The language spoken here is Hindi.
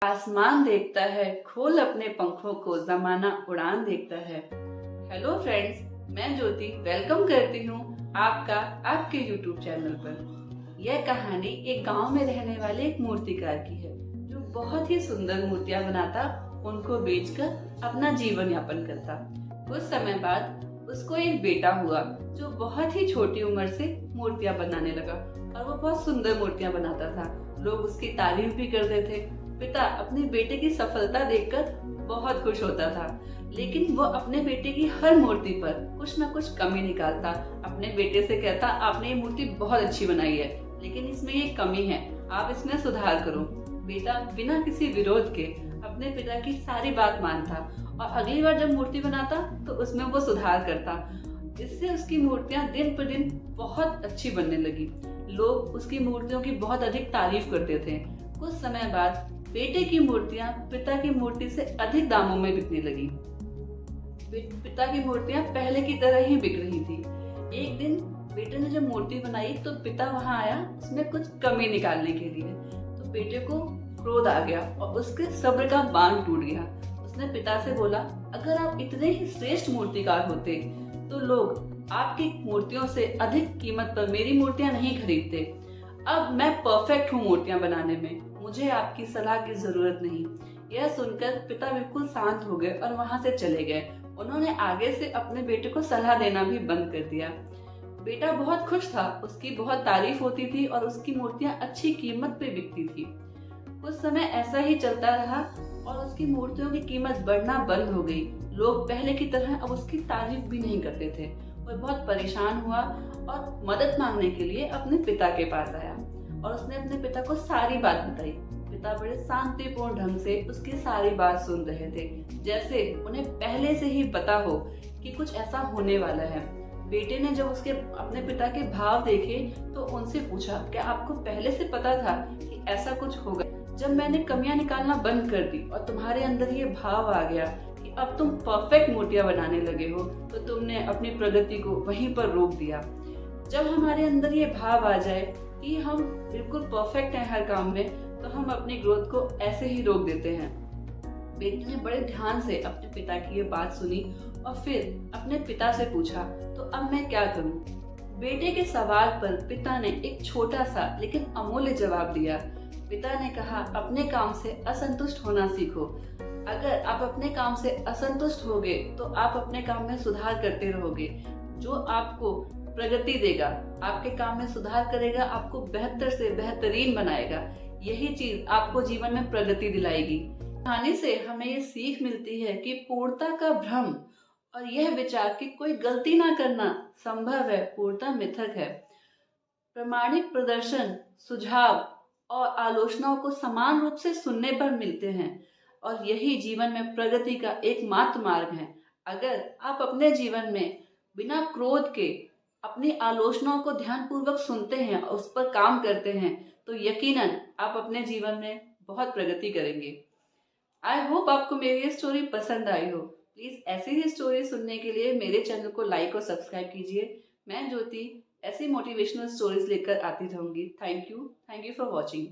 आसमान देखता है, खोल अपने पंखों को, जमाना उड़ान देखता है। हेलो फ्रेंड्स, मैं ज्योति वेलकम करती हूँ आपका आपके यूट्यूब चैनल पर। यह कहानी एक गांव में रहने वाले एक मूर्तिकार की है जो बहुत ही सुंदर मूर्तियां बनाता, उनको बेचकर अपना जीवन यापन करता। कुछ समय बाद उसको एक बेटा हुआ जो बहुत ही छोटी उम्र से मूर्तियां बनाने लगा और वो बहुत सुंदर मूर्तियां बनाता था। लोग उसकी तारीफ भी करते थे। पिता अपने बेटे की सफलता देखकर बहुत खुश होता था, लेकिन वो अपने बेटे की हर मूर्ति पर कुछ न कुछ कमी निकालता। अपने बेटे से कहता, आपने ये मूर्ति बहुत अच्छी बनाई है, लेकिन इसमें ये कमी है, आप इसमें सुधार करो। बेटा बिना किसी विरोध के अपने पिता की सारी बात मानता और अगली बार जब मूर्ति बनाता तो उसमें वो सुधार करता। इससे उसकी मूर्तियां दिन पर दिन बहुत अच्छी बनने लगी। लोग उसकी मूर्तियों की बहुत अधिक तारीफ करते थे। कुछ समय बाद बेटे की मूर्तियां पिता की मूर्ति से अधिक दामों में बिकने लगी। पिता की मूर्तियां पहले की तरह ही बिक रही थी। एक दिन बेटे ने जब मूर्ति बनाई तो पिता वहां आया उसमें कुछ कमी निकालने के लिए। तो बेटे को क्रोध आ गया और उसके सब्र का बांध टूट गया। उसने पिता से बोला, अगर आप इतने ही श्रेष्ठ मूर्तिकार होते तो लोग आपकी मूर्तियों से अधिक कीमत पर मेरी मूर्तियां नहीं खरीदते। अब मैं परफेक्ट हूँ मूर्तियां बनाने में, मुझे आपकी सलाह की जरूरत नहीं। यह सुनकर पिता बिल्कुल शांत हो गए और वहां से चले गए। उन्होंने आगे से अपने बेटे को सलाह देना भी बंद कर दिया। बेटा बहुत खुश था, उसकी बहुत तारीफ होती थी और उसकी मूर्तियां अच्छी कीमत पे बिकती थी। कुछ समय ऐसा ही चलता रहा और उसकी मूर्तियों की कीमत बढ़ना बंद हो गई। लोग पहले की तरह अब उसकी तारीफ भी नहीं करते थे। वह बहुत परेशान हुआ और मदद मांगने के लिए अपने पिता के पास आया और उसने अपने पिता को सारी बात बताई। पिता बड़े शांतिपूर्ण ढंग से उसकी सारी बात सुन रहे थे, जैसे उन्हें पहले से ही पता हो कि कुछ ऐसा होने वाला है। बेटे ने जब उसके अपने पिता के भाव देखे तो उनसे पूछा, क्या आपको पहले से पता था कि ऐसा कुछ होगा? जब मैंने कमियां निकालना बंद कर दी और तुम्हारे अंदर ये भाव आ गया कि अब तुम परफेक्ट मूर्तियां बनाने लगे हो, तो तुमने अपनी प्रगति को वहीं पर रोक दिया। जब हमारे अंदर ये भाव आ जाए कि हम बिल्कुल परफेक्ट हैं हर काम में, तो हम अपनी ग्रोथ को ऐसे ही रोक देते हैं। बेटे ने बड़े ध्यान से अपने पिता की ये बात सुनी और फिर अपने पिता से पूछा, तो अब मैं क्या करूं? बेटे के सवाल पर पिता ने एक छोटा सा लेकिन अमूल्य जवाब दिया। पिता ने कहा, अपने काम से असंतुष्ट होना सीखो। अगर आप अपने काम से असंतुष्ट होगे तो आप अपने काम में सुधार करते रहोगे। जो आपको प्रगति देगा, आपके काम में सुधार करेगा, आपको बेहतर से बेहतरीन बनाएगा। यही चीज आपको जीवन में प्रगति दिलाएगी। कहानी से हमें ये सीख मिलती है कि पूर्णता का भ्रम और यह विचार कि कोई गलती ना करना संभव है, पूर्णता मिथक है। प्रामाणिक प्रदर्शन, सुझाव और आलोचनाओं को समान रूप से सुनने पर मिलते हैं और यही जीवन में प्रगति का एकमात्र मार्ग है। अगर आप अपने जीवन में बिना क्रोध के अपनी आलोचनाओं को ध्यानपूर्वक सुनते हैं और उस पर काम करते हैं, तो यकीनन आप अपने जीवन में बहुत प्रगति करेंगे। आई होप आपको मेरी ये स्टोरी पसंद आई हो। प्लीज ऐसी ही स्टोरी सुनने के लिए मेरे चैनल को लाइक और सब्सक्राइब कीजिए। मैं ज्योति ऐसी मोटिवेशनल स्टोरीज लेकर आती रहूंगी। Thank you for watching.